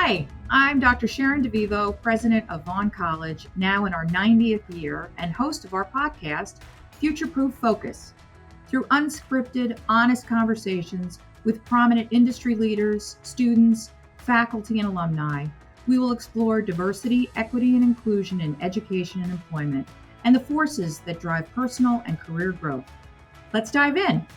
Hi, I'm Dr. Sharon DeVivo, president of Vaughn College, now in our 90th year, and host of our podcast, Futureproof Focus. Through unscripted, honest conversations with prominent industry leaders, students, faculty, and alumni, we will explore diversity, equity, and inclusion in education and employment, and the forces that drive personal and career growth. Let's dive in.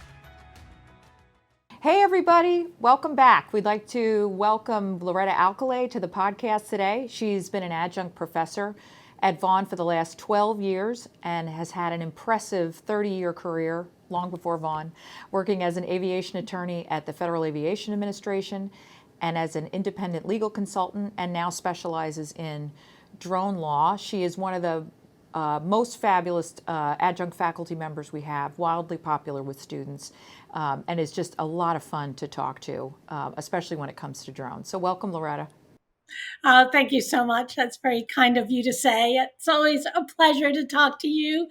Hey everybody, welcome back. We'd like to welcome Loretta Alkalay to the podcast today. She's been an adjunct professor at Vaughn for the last 12 years and has had an impressive 30-year career, long before Vaughn, working as an aviation attorney at the Federal Aviation Administration and as an independent legal consultant, and now specializes in drone law. She is one of the most fabulous adjunct faculty members we have, wildly popular with students, and is just a lot of fun to talk to, especially when it comes to drones. So welcome, Loretta. Thank you so much. That's very kind of you to say. It's always a pleasure to talk to you,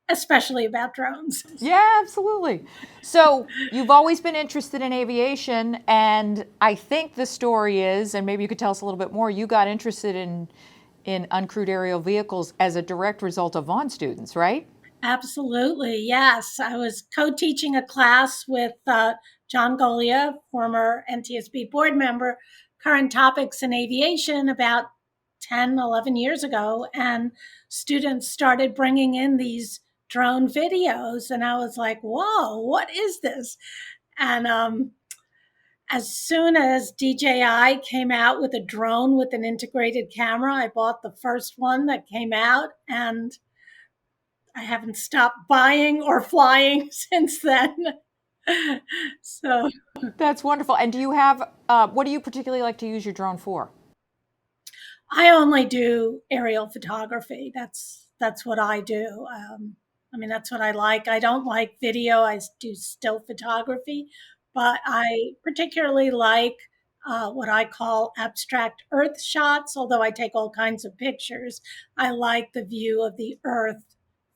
especially about drones. Yeah, absolutely. So you've always been interested in aviation, and I think the story is, and maybe you could tell us a little bit more, you got interested in uncrewed aerial vehicles as a direct result of Vaughn students, right? Absolutely, yes. I was co-teaching a class with John Golia, former NTSB board member, current topics in aviation, about 10, 11 years ago. And students started bringing in these drone videos. And I was like, whoa, what is this? And as soon as DJI came out with a drone with an integrated camera, I bought the first one that came out, and I haven't stopped buying or flying since then. So that's wonderful. And do you have, what do you particularly like to use your drone for? I only do aerial photography. That's what I do. That's what I like. I don't like video. I do still photography, but I particularly like what I call abstract earth shots, although I take all kinds of pictures. I like the view of the earth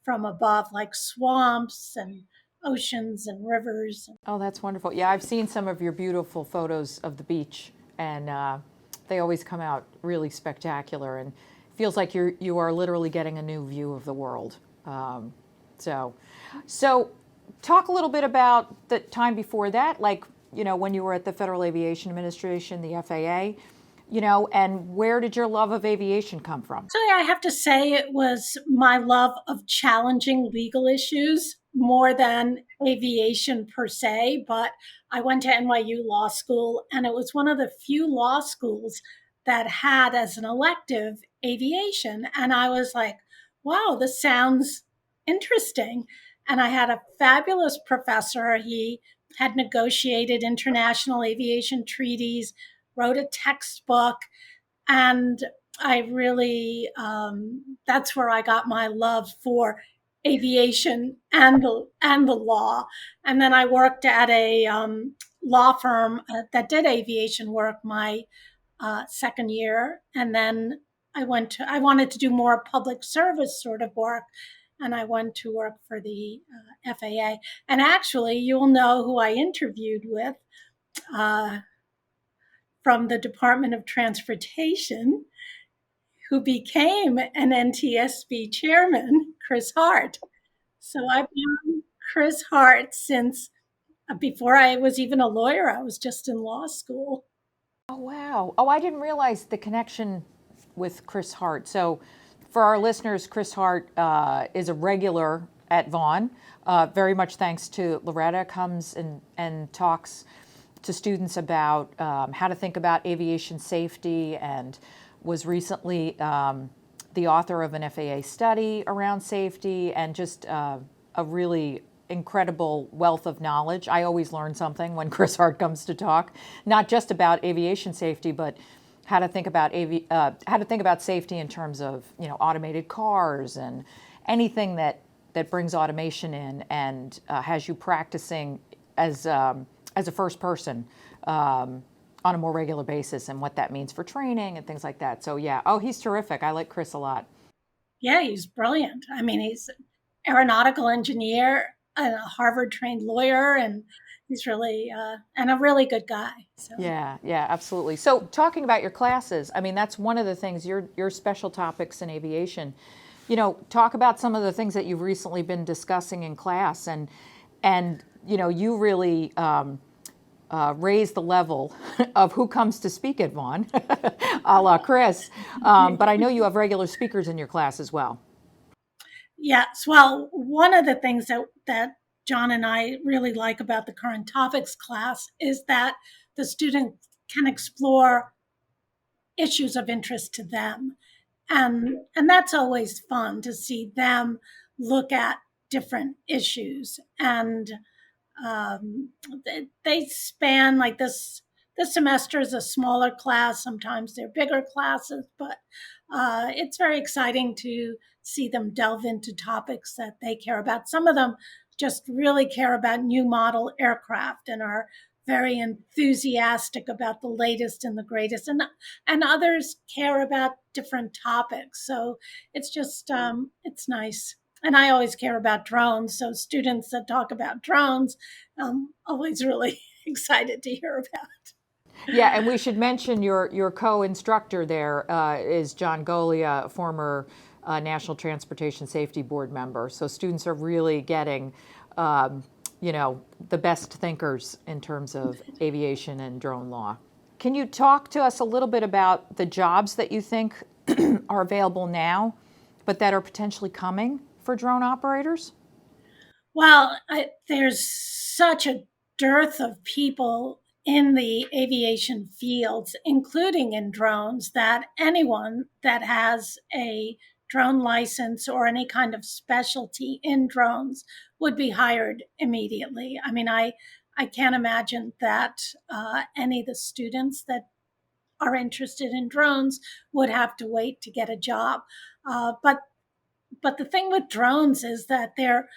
from above, like swamps and oceans and rivers. Oh, that's wonderful. Yeah, I've seen some of your beautiful photos of the beach, and they always come out really spectacular, and feels like you are literally getting a new view of the world. So talk a little bit about the time before that, like, when you were at the Federal Aviation Administration, the FAA, and where did your love of aviation come from? So I have to say it was my love of challenging legal issues more than aviation per se, but I went to NYU Law School, and it was one of the few law schools that had as an elective aviation. And I was like, wow, this sounds interesting. And I had a fabulous professor. He had negotiated international aviation treaties, wrote a textbook, and I really, that's where I got my love for aviation and the law. And then I worked at a law firm that did aviation work my second year. And then I wanted to do more public service sort of work. And I went to work for the FAA. And actually, you'll know who I interviewed with from the Department of Transportation, who became an NTSB chairman, Chris Hart. So I've known Chris Hart since before I was even a lawyer. I was just in law school. Oh, wow. Oh, I didn't realize the connection with Chris Hart. So for our listeners, Chris Hart is a regular at Vaughn, very much thanks to Loretta, comes and talks to students about how to think about aviation safety, and was recently the author of an FAA study around safety, and just a really incredible wealth of knowledge. I always learn something when Chris Hart comes to talk, not just about aviation safety, but how to think about safety in terms of automated cars and anything that brings automation in and has you practicing as a first person on a more regular basis, and what that means for training and things like that. So yeah, he's terrific. I like Chris a lot. Yeah, he's brilliant. He's an aeronautical engineer, a Harvard trained lawyer, and he's really and a really good guy. So Yeah, yeah, absolutely. So talking about your classes, I mean, that's one of the things, your special topics in aviation. Talk about some of the things that you've recently been discussing in class, and you really raise the level of who comes to speak at Vaughn, a la Chris. But I know you have regular speakers in your class as well. yes, well, one of the things that John and I really like about the current topics class is that the students can explore issues of interest to them. And that's always fun to see them look at different issues. And um, they span like this semester is a smaller class. Sometimes they're bigger classes, but it's very exciting to see them delve into topics that they care about. Some of them just really care about new model aircraft and are very enthusiastic about the latest and the greatest, and others care about different topics. So it's just it's nice. And I always care about drones. So students that talk about drones, always really excited to hear about. Yeah, and we should mention your co-instructor there is John Golia, a former National Transportation Safety Board member. So students are really getting, the best thinkers in terms of aviation and drone law. Can you talk to us a little bit about the jobs that you think are available now, but that are potentially coming for drone operators? Well, there's such a dearth of people in the aviation fields, including in drones, that anyone that has a drone license or any kind of specialty in drones would be hired immediately. I mean, I can't imagine that any of the students that are interested in drones would have to wait to get a job. But the thing with drones is that they're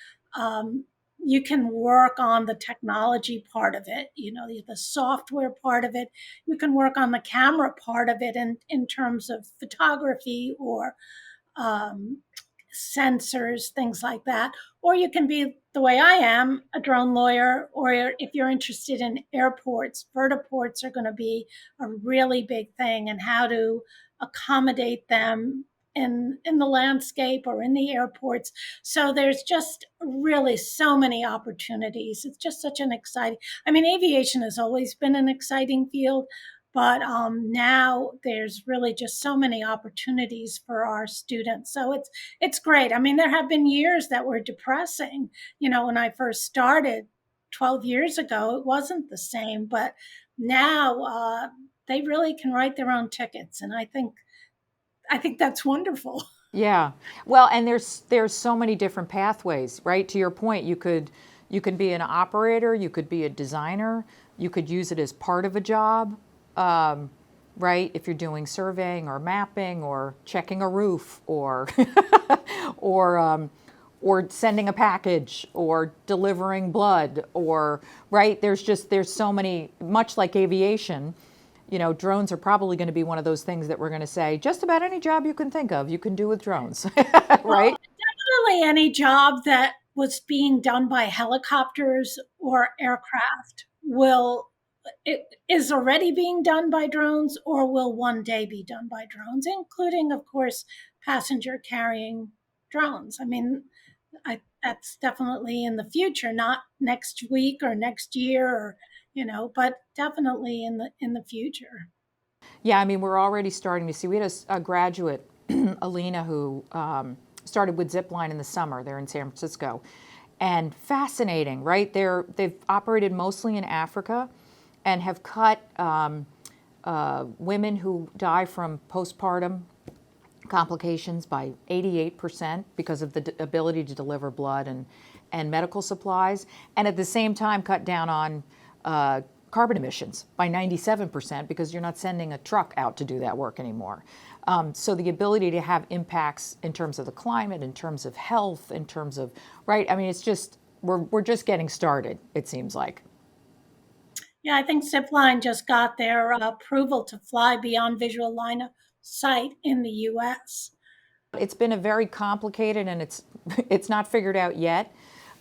you can work on the technology part of it, the software part of it. You can work on the camera part of it in terms of photography or um, sensors, things like that. Or you can be the way I am, a drone lawyer, or if you're interested in airports, vertiports are going to be a really big thing, and how to accommodate them in the landscape or in the airports. So there's just really so many opportunities. It's just such an exciting, I mean, aviation has always been an exciting field, but now there's really just so many opportunities for our students. So it's great. I mean, there have been years that were depressing. When I first started 12 years ago, it wasn't the same, but now they really can write their own tickets, and I think that's wonderful. Yeah. Well, and there's so many different pathways, right? To your point, you could be an operator, you could be a designer, you could use it as part of a job, right? If you're doing surveying or mapping or checking a roof or or sending a package or delivering blood or right. There's so many, much like aviation. Drones are probably going to be one of those things that we're going to say just about any job you can think of, you can do with drones, Well, right? definitely any job that was being done by helicopters or aircraft will it is already being done by drones or will one day be done by drones, including, of course, passenger carrying drones. I mean, that's definitely in the future, not next week or next year, or but definitely in the future. Yeah, I mean, we're already starting to see. We had a graduate, Alina, who started with Zipline in the summer. They're in San Francisco, and fascinating, right? They've operated mostly in Africa, and have cut women who die from postpartum complications by 88% because of the ability to deliver blood and medical supplies, and at the same time cut down on carbon emissions by 97% because you're not sending a truck out to do that work anymore. So the ability to have impacts in terms of the climate, in terms of health, in terms of, right? I mean, it's just, we're just getting started, it seems like. Yeah, I think Zipline just got their approval to fly beyond visual line of sight in the U.S. It's been a very complicated, and it's it's not figured out yet,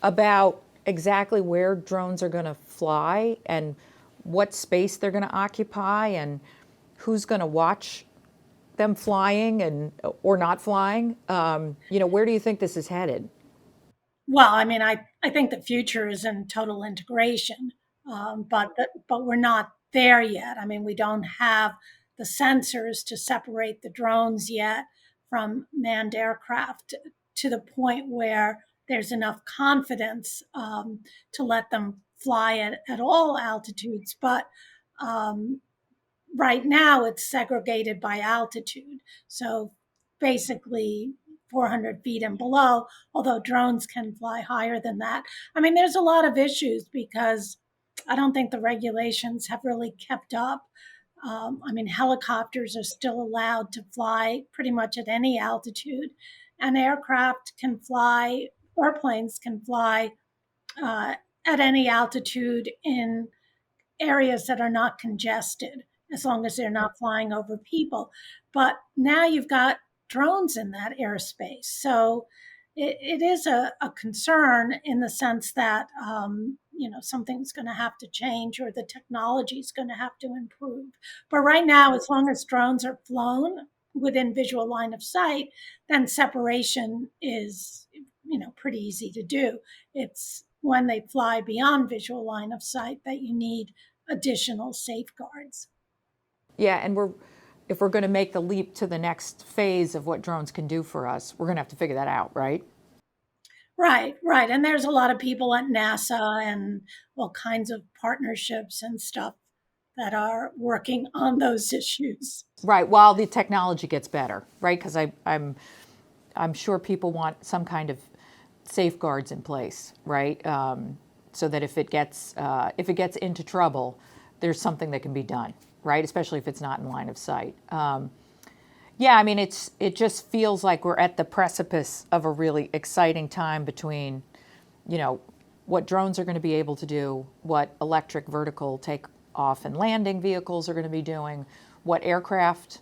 about exactly where drones are going to fly and what space they're going to occupy and who's going to watch them flying and or not flying? Where do you think this is headed? Well, I mean, I think the future is in total integration, but we're not there yet. I mean, we don't have the sensors to separate the drones yet from manned aircraft to the point where there's enough confidence to let them fly at all altitudes. But um, right now it's segregated by altitude. So basically 400 feet and below, although drones can fly higher than that. I mean, there's a lot of issues because I don't think the regulations have really kept up. I mean, helicopters are still allowed to fly pretty much at any altitude, and airplanes can fly uh, at any altitude in areas that are not congested as long as they're not flying over people. But now you've got drones in that airspace. So it is a concern in the sense that, something's going to have to change or the technology is going to have to improve. But right now, as long as drones are flown within visual line of sight, then separation is, pretty easy to do. It's when they fly beyond visual line of sight that you need additional safeguards. Yeah, and if we're going to make the leap to the next phase of what drones can do for us, we're going to have to figure that out, right? Right, right. And there's a lot of people at NASA and all kinds of partnerships and stuff that are working on those issues. Right, while the technology gets better, right? Because I'm sure people want some kind of safeguards in place, right? So that if it gets into trouble, there's something that can be done, right? Especially if it's not in line of sight. Yeah, I mean, it just feels like we're at the precipice of a really exciting time between, what drones are going to be able to do, what electric vertical takeoff and landing vehicles are going to be doing, what aircraft,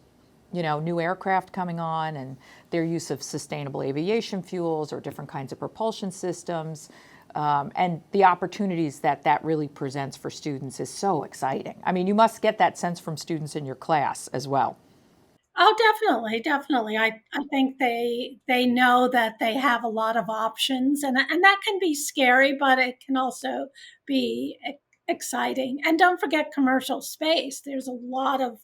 new aircraft coming on and their use of sustainable aviation fuels or different kinds of propulsion systems. And the opportunities that really presents for students is so exciting. I mean, you must get that sense from students in your class as well. Oh, definitely, definitely. I think they know that they have a lot of options, and that can be scary, but it can also be exciting. And don't forget commercial space. There's a lot of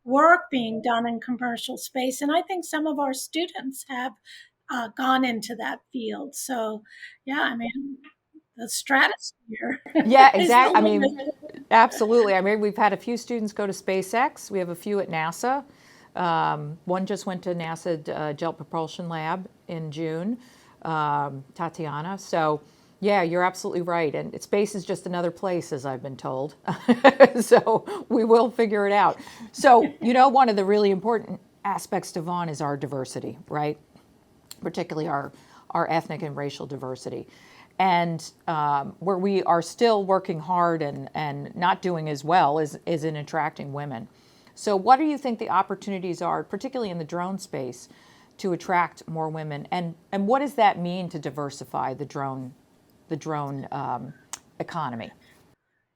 work being done in commercial space, and I think some of our students have gone into that field. So, yeah, I mean, the stratosphere Yeah, is the exactly. I limit. mean, absolutely. I mean, we've had a few students go to SpaceX. We have a few at NASA. One just went to NASA Jet Propulsion Lab in June, Tatiana. So, yeah, you're absolutely right. And space is just another place, as I've been told. So we will figure it out. So, one of the really important aspects to Vaughn is our diversity, right? Particularly our ethnic and racial diversity. And where we are still working hard and not doing as well is in attracting women. So what do you think the opportunities are, particularly in the drone space, to attract more women? And what does that mean to diversify the drone economy?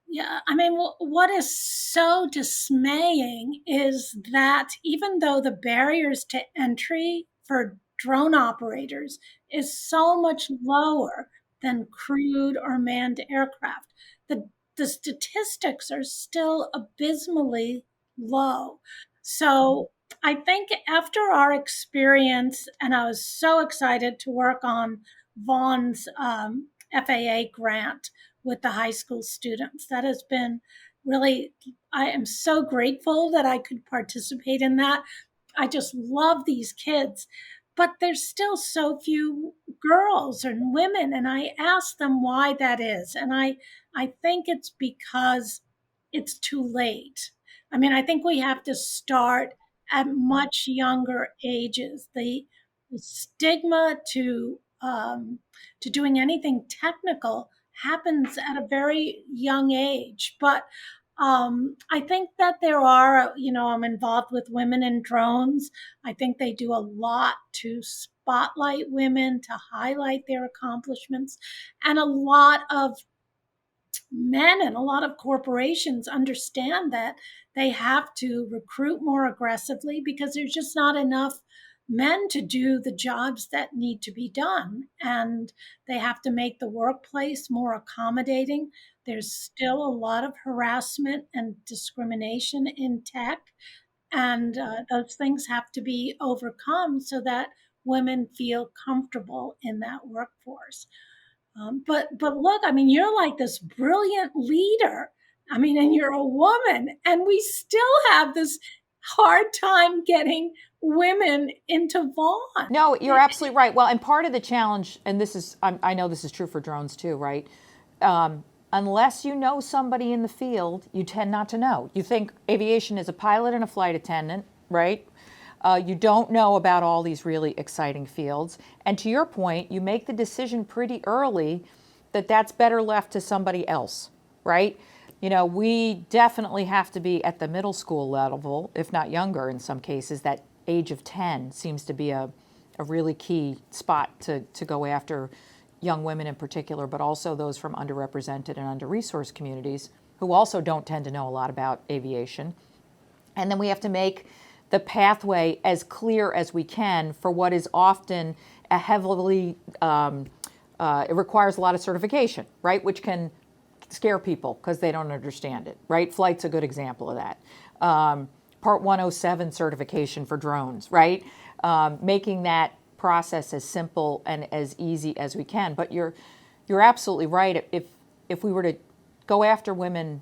Yeah, I mean, what is so dismaying is that even though the barriers to entry for drone operators is so much lower than crewed or manned aircraft, the statistics are still abysmally low. So I think after our experience, and I was so excited to work on Vaughn's FAA grant with the high school students. That has been really, I am so grateful that I could participate in that. I just love these kids, but there's still so few girls and women. And I ask them why that is. And I think it's because it's too late. I mean, I think we have to start at much younger ages. The stigma to doing anything technical happens at a very young age. But I think that there are, I'm involved with Women in Drones. I think they do a lot to spotlight women, to highlight their accomplishments. And a lot of men and a lot of corporations understand that they have to recruit more aggressively because there's just not enough men to do the jobs that need to be done. And they have to make the workplace more accommodating. There's still a lot of harassment and discrimination in tech. And those things have to be overcome so that women feel comfortable in that workforce. But look, I mean, you're like this brilliant leader. I mean, and you're a woman, and we still have this hard time getting women into Vaughn. No, you're absolutely right. Well, and part of the challenge, and this is, I know this is true for drones too, right? Unless you know somebody in the field, you tend not to know. You think aviation is a pilot and a flight attendant, right? You don't know about all these really exciting fields. And to your point, you make the decision pretty early that that's better left to somebody else, right? We definitely have to be at the middle school level, if not younger in some cases. That age of 10 seems to be a really key spot to go after young women in particular, but also those from underrepresented and under-resourced communities who also don't tend to know a lot about aviation. And then we have to make the pathway as clear as we can for what is often a heavily, it requires a lot of certification, right? Which can scare people because they don't understand it, right? Flight's a good example of that. Part 107 certification for drones, right? Making that process as simple and as easy as we can. But you're absolutely right. If we were to go after women,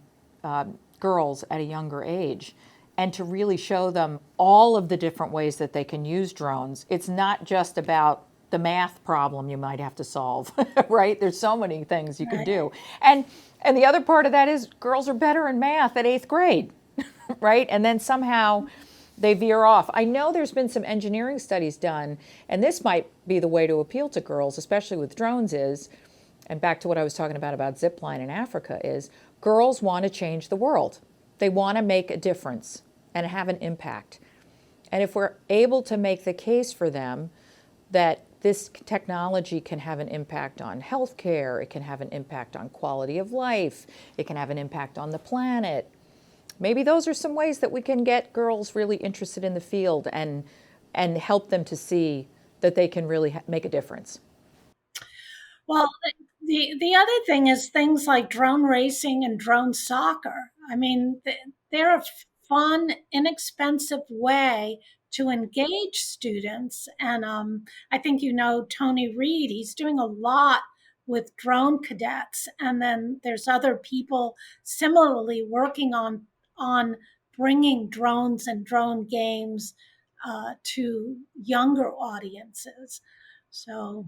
girls at a younger age, and to really show them all of the different ways that they can use drones, it's not just about the math problem you might have to solve, right? There's so many things you could do. And the other part of that is girls are better in math at 8th grade, right? And then somehow they veer off. I know there's been some engineering studies done, and this might be the way to appeal to girls, especially with drones is, and back to what I was talking about Zipline in Africa, is girls want to change the world. They want to make a difference and have an impact. And if we're able to make the case for them that this technology can have an impact on healthcare, it can have an impact on quality of life, it can have an impact on the planet, maybe those are some ways that we can get girls really interested in the field and help them to see that they can really make a difference. Well, the other thing is things like drone racing and drone soccer. I mean, they're a fun, inexpensive way to engage students. And I think Tony Reed. He's doing a lot with drone cadets, and then there's other people similarly working on bringing drones and drone games to younger audiences. So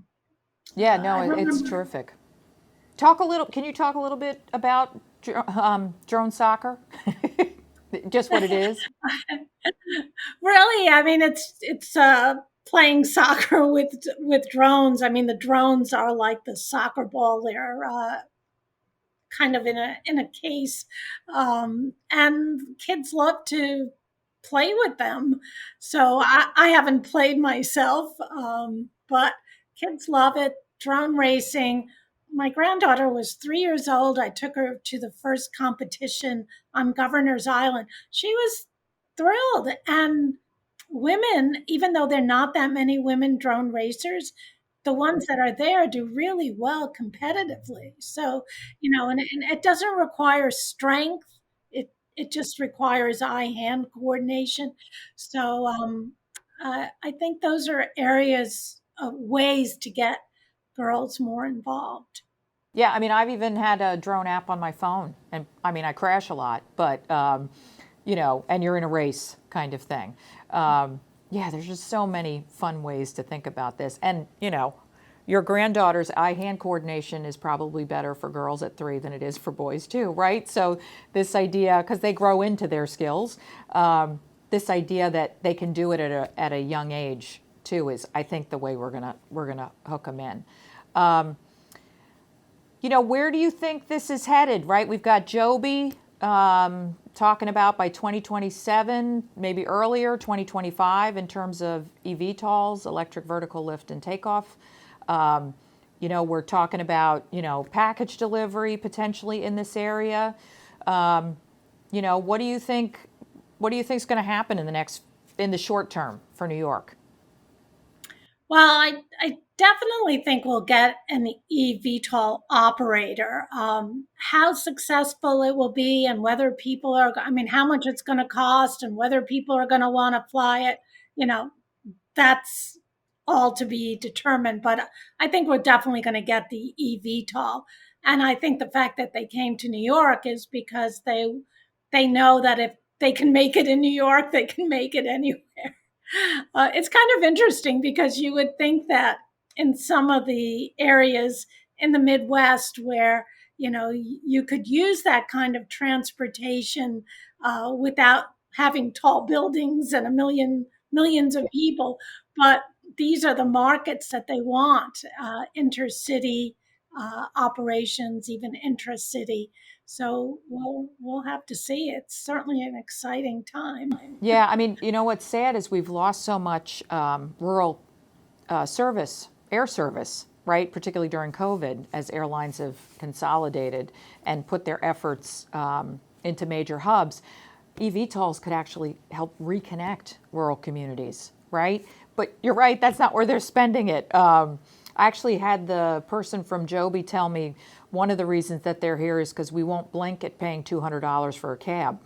yeah, no, it's terrific. Can you talk a little bit about drone soccer? Just what it is? Really, I mean, it's playing soccer with drones. I mean, the drones are like the soccer ball. They're kind of in a case, and kids love to play with them. So I haven't played myself, but kids love it. Drone racing. My granddaughter was 3 years old. I took her to the first competition on Governor's Island. She was thrilled. And women, even though there are not that many women drone racers, the ones that are there do really well competitively. So, and it doesn't require strength. It just requires eye-hand coordination. So I think those are areas of ways to get girls more involved. Yeah, I mean, I've even had a drone app on my phone, and I mean, I crash a lot, but and you're in a race kind of thing. Yeah, there's just so many fun ways to think about this, and your granddaughter's eye-hand coordination is probably better for girls at 3 than it is for boys too, right? So this idea, because they grow into their skills, this idea that they can do it at a young age too is, I think, the way we're gonna hook them in. Where do you think this is headed, right? We've got Joby talking about by 2027, maybe earlier, 2025, in terms of eVTOLs, electric vertical lift and takeoff. We're talking about, package delivery potentially in this area. What do you think? What do you think is going to happen in the short term for New York? Well, I definitely think we'll get an eVTOL operator. How successful it will be and whether people are, I mean, how much it's going to cost and whether people are going to want to fly it, you know, that's all to be determined. But I think we're definitely going to get the eVTOL. And I think the fact that they came to New York is because they know that if they can make it in New York, they can make it anywhere. It's kind of interesting because you would think that in some of the areas in the Midwest where you could use that kind of transportation without having tall buildings and millions of people, but these are the markets that they want: intercity operations, even intracity. So we'll have to see. It's certainly an exciting time. Yeah, I mean, what's sad is we've lost so much rural air service, right? Particularly during COVID, as airlines have consolidated and put their efforts into major hubs. eVTOLs could actually help reconnect rural communities, right? But you're right, that's not where they're spending it. I actually had the person from Joby tell me one of the reasons that they're here is because we won't blink at paying $200 for a cab.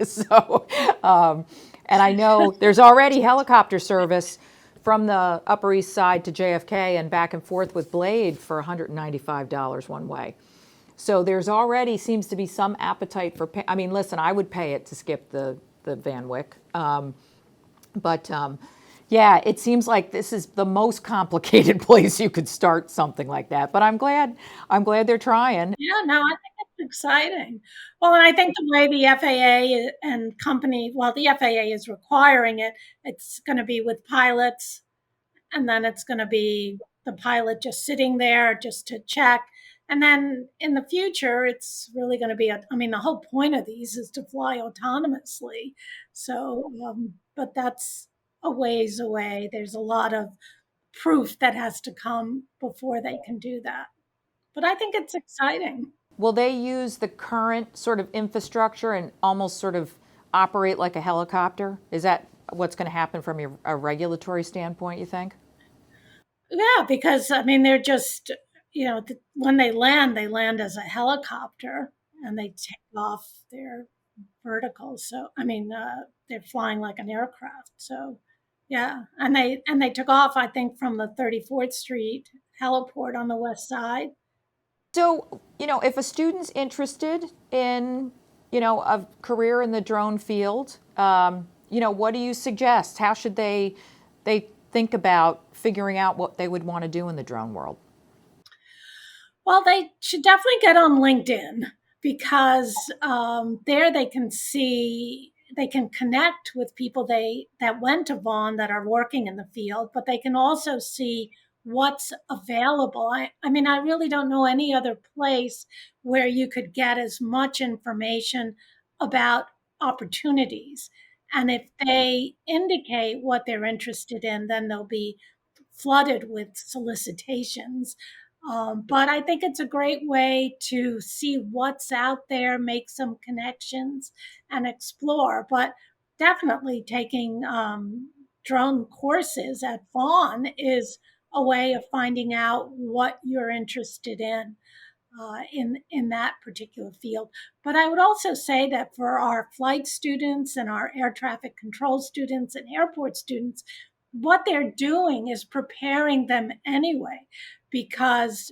So, and I know there's already helicopter service from the Upper East Side to JFK and back and forth with Blade for $195 one way. So there's already seems to be some appetite for I mean, listen, I would pay it to skip the Van Wyck. Yeah, it seems like this is the most complicated place you could start something like that. But I'm glad they're trying. Yeah, no, I think it's exciting. Well, and I think the way the FAA and company, well, the FAA is requiring it, it's going to be with pilots, and then it's going to be the pilot just sitting there just to check. And then in the future, it's really going to be, I mean, the whole point of these is to fly autonomously. So, but that's a ways away. There's a lot of proof that has to come before they can do that. But I think it's exciting. Will they use the current sort of infrastructure and almost sort of operate like a helicopter? Is that what's going to happen from a regulatory standpoint, you think? Yeah, because I mean, they're just, when they land as a helicopter and they take off their vertical. So, I mean, they're flying like an aircraft. So, yeah. And they took off, I think, from the 34th Street heliport on the west side. So, if a student's interested in, a career in the drone field, what do you suggest? How should they think about figuring out what they would want to do in the drone world? Well, they should definitely get on LinkedIn because there they can connect with people that went to Vaughn that are working in the field, but they can also see what's available. I mean, I really don't know any other place where you could get as much information about opportunities. And if they indicate what they're interested in, then they'll be flooded with solicitations. But I think it's a great way to see what's out there, make some connections, and explore. But definitely taking drone courses at Vaughn is a way of finding out what you're interested in that particular field. But I would also say that for our flight students and our air traffic control students and airport students, what they're doing is preparing them anyway, because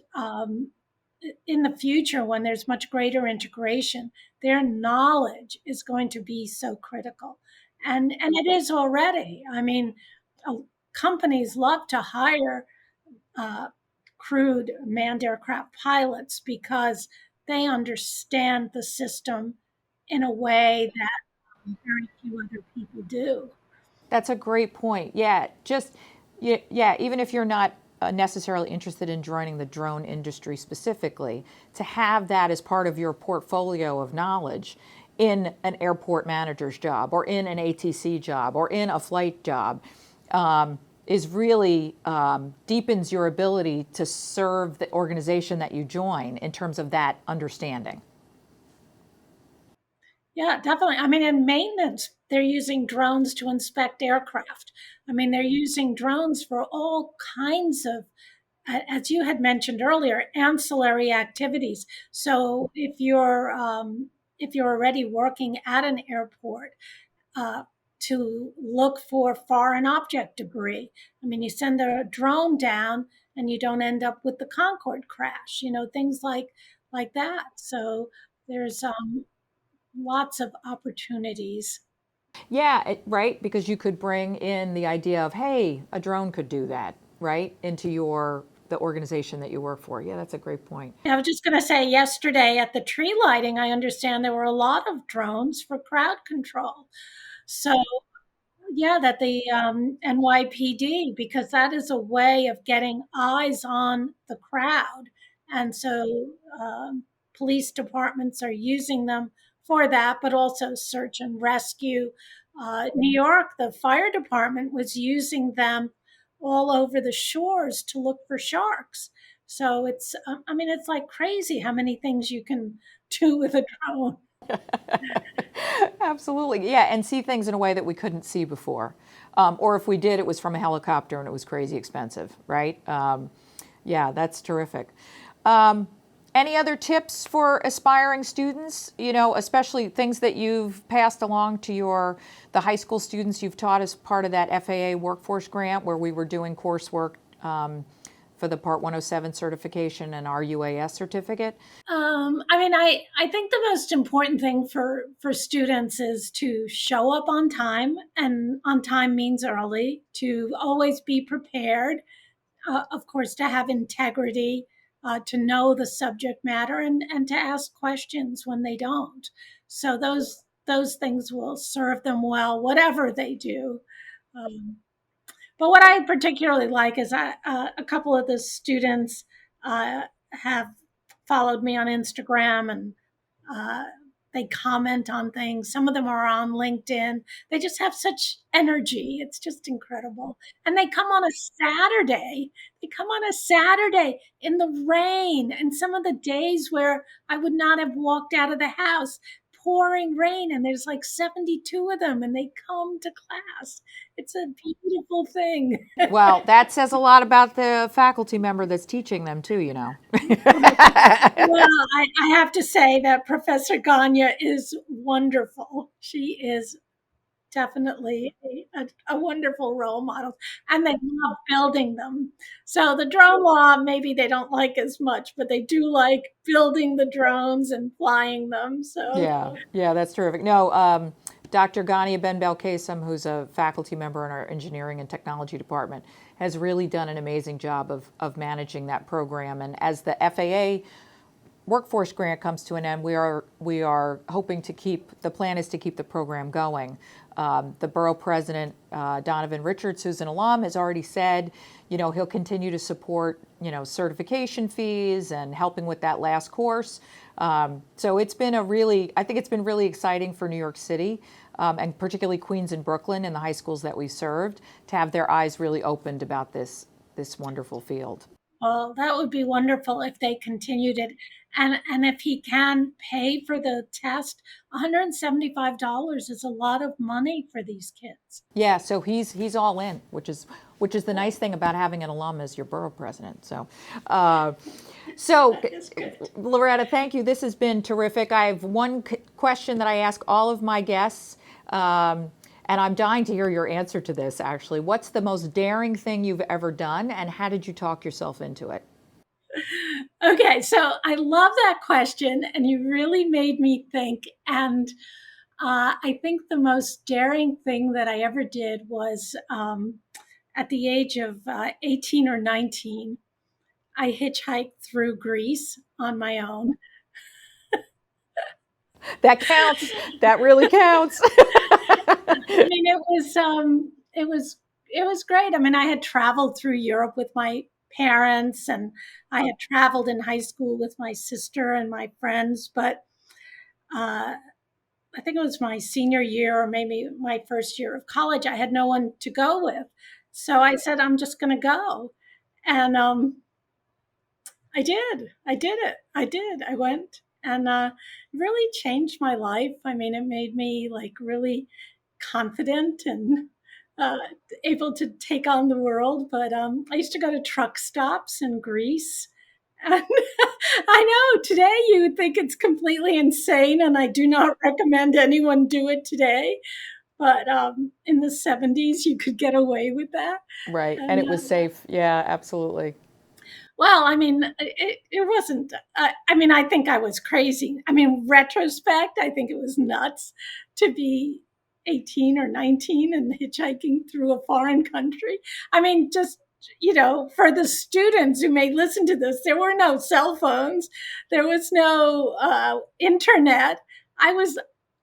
in the future, when there's much greater integration, their knowledge is going to be so critical, and it is already. I mean, companies love to hire uh, crewed manned aircraft pilots because they understand the system in a way that very few other people do. That's a great point. Yeah, just yeah, even if you're not necessarily interested in joining the drone industry specifically, to have that as part of your portfolio of knowledge in an airport manager's job or in an ATC job or in a flight job is really deepens your ability to serve the organization that you join in terms of that understanding. Yeah, definitely. I mean, in maintenance, they're using drones to inspect aircraft. I mean, they're using drones for all kinds of, as you had mentioned earlier, ancillary activities. So if you're already working at an airport, uh, to look for foreign object debris. I mean, you send a drone down, and you don't end up with the Concorde crash. Things like that. So there's lots of opportunities. Yeah, right, because you could bring in the idea of, hey, a drone could do that, right, into the organization that you work for. Yeah, that's a great point. I was just going to say, yesterday at the tree lighting, I understand there were a lot of drones for crowd control. So yeah, that the NYPD, because that is a way of getting eyes on the crowd. And so police departments are using them for that, but also search and rescue. New York, the fire department was using them all over the shores to look for sharks. So I mean, it's like crazy how many things you can do with a drone. Absolutely. Yeah, and see things in a way that we couldn't see before. Or if we did, it was from a helicopter and it was crazy expensive, right? Yeah, that's terrific. Any other tips for aspiring students, especially things that you've passed along to the high school students you've taught as part of that FAA workforce grant where we were doing coursework for the Part 107 certification and our UAS certificate? I mean, I think the most important thing for students is to show up on time, and on time means early, to always be prepared, of course, to have integrity, to know the subject matter, and to ask questions when they don't. So those things will serve them well, whatever they do. Um, but what I particularly like is a couple of the students have followed me on Instagram, and uh, they comment on things. Some of them are on LinkedIn. They just have such energy. It's just incredible. And they come on a Saturday. They come on a Saturday in the rain, and some of the days where I would not have walked out of the house, pouring rain, and there's like 72 of them, and they come to class. It's a beautiful thing. Well, that says a lot about the faculty member that's teaching them too. Well, I have to say that Professor Ganya is wonderful. She is definitely a wonderful role model, and they love building them. So the drone law, maybe they don't like as much, but they do like building the drones and flying them. So Yeah, that's terrific. No, Dr. Ghania Ben Belkacem, who's a faculty member in our engineering and technology department, has really done an amazing job of managing that program. And as the FAA workforce grant comes to an end, we are hoping to the plan is to keep the program going. The borough president, Donovan Richards, who's an alum, has already said, he'll continue to support, certification fees and helping with that last course. So I think it's been really exciting for New York City, and particularly Queens and Brooklyn and the high schools that we served to have their eyes really opened about this wonderful field. well, that would be wonderful if they continued it. And if he can pay for the test, $175 is a lot of money for these kids. Yeah, so he's all in, which is the nice thing about having an alum as your borough president. So, Loretta, thank you. This has been terrific. I have one question that I ask all of my guests, and I'm dying to hear your answer to this. Actually, what's the most daring thing you've ever done, and how did you talk yourself into it? Okay, so I love that question, and you really made me think. And I think the most daring thing that I ever did was at the age of 18 or 19, I hitchhiked through Greece on my own. That counts. That really counts. I mean, it was great. I mean, I had traveled through Europe with my parents, and I had traveled in high school with my sister and my friends, but I think it was my senior year or maybe my first year of college. I had no one to go with. So I said, I'm just going to go. And I did. I did it. I did. I went and it really changed my life. I mean, it made me like really confident and uh, able to take on the world. But I used to go to truck stops in Greece. And I know today you would think it's completely insane, and I do not recommend anyone do it today. But in the 70s, you could get away with that. Right. And And it was safe. Yeah, absolutely. well, I mean, it wasn't, I mean, I think I was crazy. I mean, retrospect, I think it was nuts to be 18 or 19 and hitchhiking through a foreign country. I mean, just, for the students who may listen to this, there were no cell phones, there was no internet. I was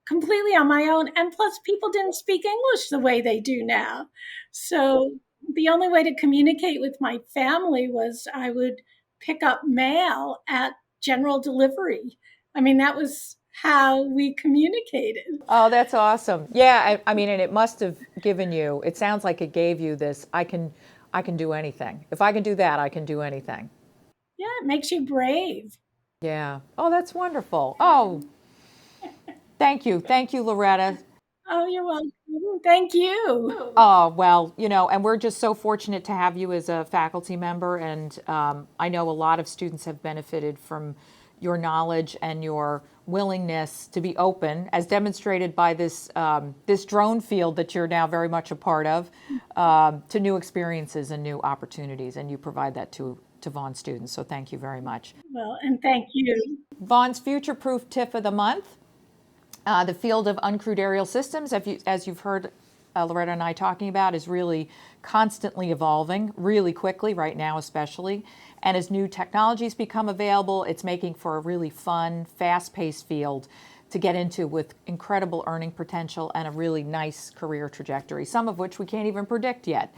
completely on my own. And plus, people didn't speak English the way they do now. So the only way to communicate with my family was I would pick up mail at general delivery. I mean, that was how we communicated. Oh, that's awesome. Yeah, I mean, and it must have given you, it sounds like it gave you this, I can do anything. If I can do that, I can do anything. Yeah, it makes you brave. Yeah. Oh, that's wonderful. Oh, thank you. Thank you, Loretta. Oh, you're welcome. Thank you. Oh, well, and we're just so fortunate to have you as a faculty member. And I know a lot of students have benefited from your knowledge and your willingness to be open, as demonstrated by this drone field that you're now very much a part of, to new experiences and new opportunities. And you provide that to Vaughn students. So thank you very much. Well, and thank you. Vaughn's Futureproof Tip of the Month. The field of uncrewed aerial systems, as you've heard Loretta and I talking about, is really constantly evolving, really quickly right now especially. And as new technologies become available, it's making for a really fun, fast-paced field to get into with incredible earning potential and a really nice career trajectory, some of which we can't even predict yet.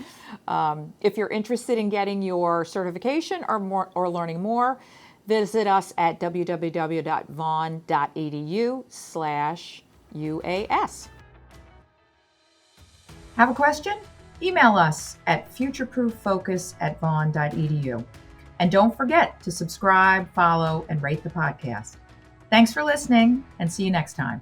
If you're interested in getting your certification or learning more, visit us at www.vaughn.edu/UAS. Have a question? Email us at futureprooffocus@vaughn.edu. And don't forget to subscribe, follow, and rate the podcast. Thanks for listening, and see you next time.